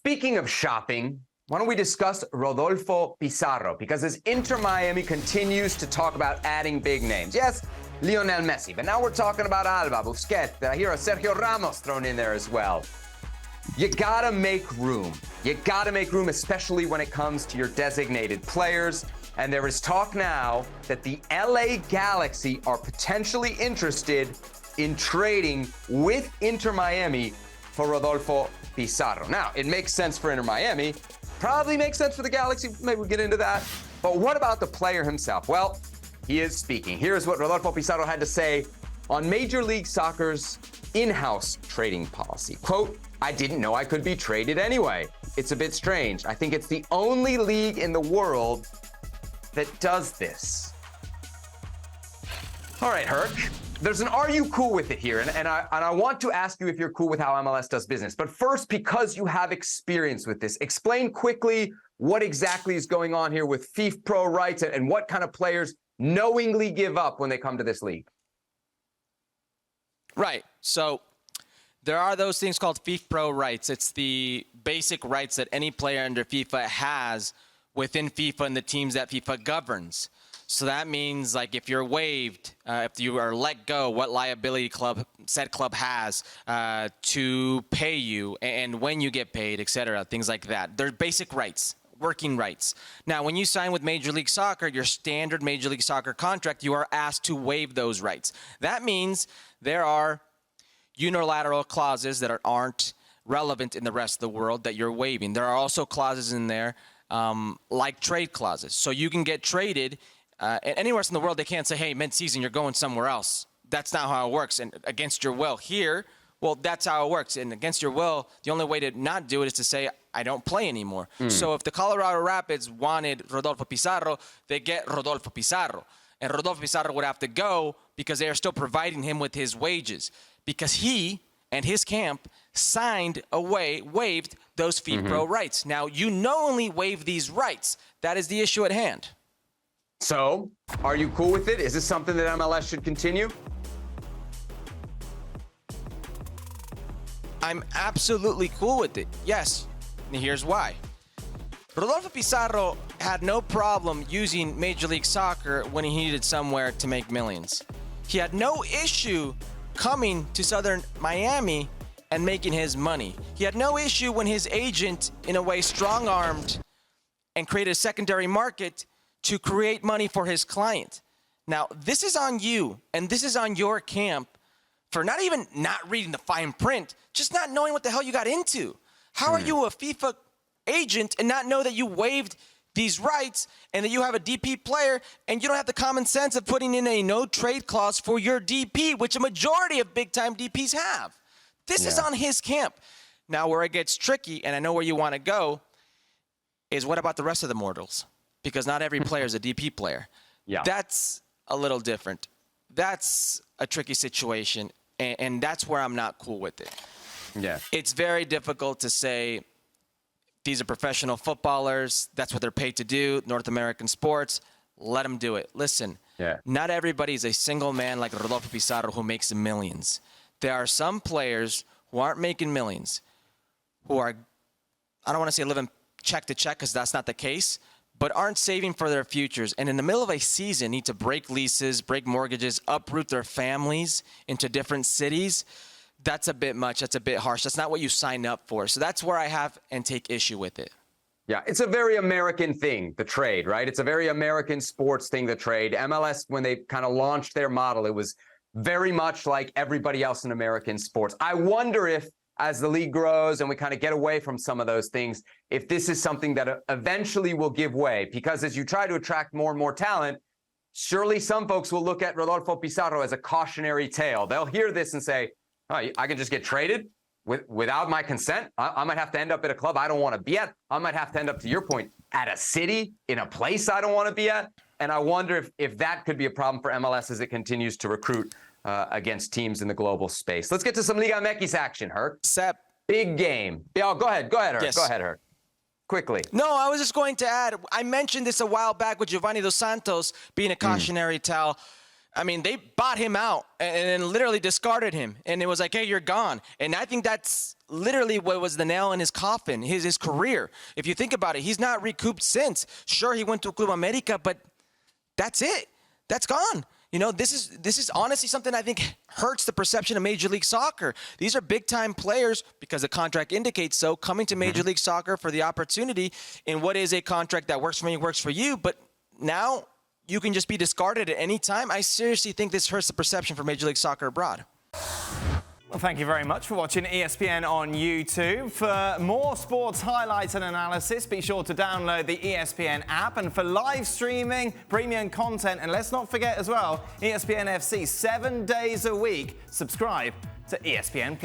Speaking of shopping, why don't we discuss Rodolfo Pizarro? Because as Inter Miami continues to talk about adding big names. Yes, Lionel Messi, but now we're talking about Alba, Busquets. I hear a Sergio Ramos thrown in there as well. You gotta make room. You gotta make room, especially when it comes to your designated players. And there is talk now that the LA Galaxy are potentially interested in trading with Inter Miami for Rodolfo Pizarro. Now, it makes sense for Inter Miami, probably makes sense for the Galaxy, maybe we'll get into that. But what about the player himself? Well, he is speaking. Here's what Rodolfo Pizarro had to say on Major League Soccer's in-house trading policy. Quote, "I didn't know I could be traded anyway. It's a bit strange. I think it's the only league in the world that does this." All right, Herc. There's an "are you cool with it" here, and I want to ask you if you're cool with how MLS does business. But first, because you have experience with this, explain quickly what exactly is going on here with FIFA Pro rights and what kind of players knowingly give up when they come to this league. Right. So there are those things called FIFA Pro rights. It's the basic rights that any player under FIFA has within FIFA and the teams that FIFA governs. So that means, like, if you're waived, if you are let go, what liability said club has to pay you, and when you get paid, etc., things like that. They're basic rights, working rights. Now, when you sign with Major League Soccer, your standard Major League Soccer contract, you are asked to waive those rights. That means there are unilateral clauses that aren't relevant in the rest of the world that you're waiving. There are also clauses in there like trade clauses. So you can get traded. Anywhere else in the world, they can't say, hey, mid-season, you're going somewhere else. That's not how it works, and against your will. Here, well, that's how it works, and against your will, the only way to not do it is to say, I don't play anymore. So if the Colorado Rapids wanted Rodolfo Pizarro, they get Rodolfo Pizarro. And Rodolfo Pizarro would have to go because they are still providing him with his wages, because he and his camp waived those FIFA Pro rights. Now, you knowingly waive these rights. That is the issue at hand. So, are you cool with it? Is this something that MLS should continue? I'm absolutely cool with it. Yes. And here's why. Rodolfo Pizarro had no problem using Major League Soccer when he needed somewhere to make millions. He had no issue coming to Southern Miami and making his money. He had no issue when his agent, in a way, strong-armed and created a secondary market to create money for his client. Now, this is on you, and this is on your camp for not even not reading the fine print, just not knowing what the hell you got into. How are you a FIFA agent and not know that you waived these rights and that you have a DP player and you don't have the common sense of putting in a no-trade clause for your DP, which a majority of big-time DPs have? This is on his camp. Now, where it gets tricky, and I know where you want to go, is what about the rest of the mortals? Because not every player is a DP player. Yeah. That's a little different. That's a tricky situation, and that's where I'm not cool with it. Yeah. It's very difficult to say these are professional footballers. That's what they're paid to do. North American sports. Let them do it. Listen, not everybody is a single man like Rodolfo Pizarro who makes millions. There are some players who aren't making millions, who are, I don't want to say living check to check because that's not the case, but aren't saving for their futures, and in the middle of a season need to break leases, break mortgages, uproot their families into different cities. That's a bit much. That's a bit harsh. That's not what you signed up for. So that's where I have and take issue with it. Yeah, it's a very American thing, the trade, right? It's a very American sports thing, the trade. MLS, when they kind of launched their model, it was very much like everybody else in American sports. I wonder if, as the league grows and we kind of get away from some of those things, if this is something that eventually will give way. Because as you try to attract more and more talent, surely some folks will look at Rodolfo Pizarro as a cautionary tale. They'll hear this and say, oh, I can just get traded without my consent? I might have to end up at a club I don't want to be at. I might have to end up, to your point, at a city, in a place I don't want to be at. And I wonder if that could be a problem for MLS as it continues to recruit against teams in the global space. Let's get to some Liga MX action, Herc. Sep. Big game. Yeah, go ahead, Herc. Yes. Go ahead, Herc. Quickly. No, I was just going to add, I mentioned this a while back with Giovanni Dos Santos being a cautionary tale. I mean, they bought him out and literally discarded him. And it was like, hey, you're gone. And I think that's literally what was the nail in his coffin, his career. If you think about it, he's not recouped since. Sure, he went to Club America, but that's it. That's gone. You know, this is honestly something I think hurts the perception of Major League Soccer. These are big-time players, because the contract indicates so, coming to Major League Soccer for the opportunity in what is a contract that works for me, works for you, but now you can just be discarded at any time. I seriously think this hurts the perception for Major League Soccer abroad. Well, thank you very much for watching ESPN on YouTube. For more sports highlights and analysis, be sure to download the ESPN app. And for live streaming, premium content, and let's not forget as well, ESPN FC 7 days a week. Subscribe to ESPN+.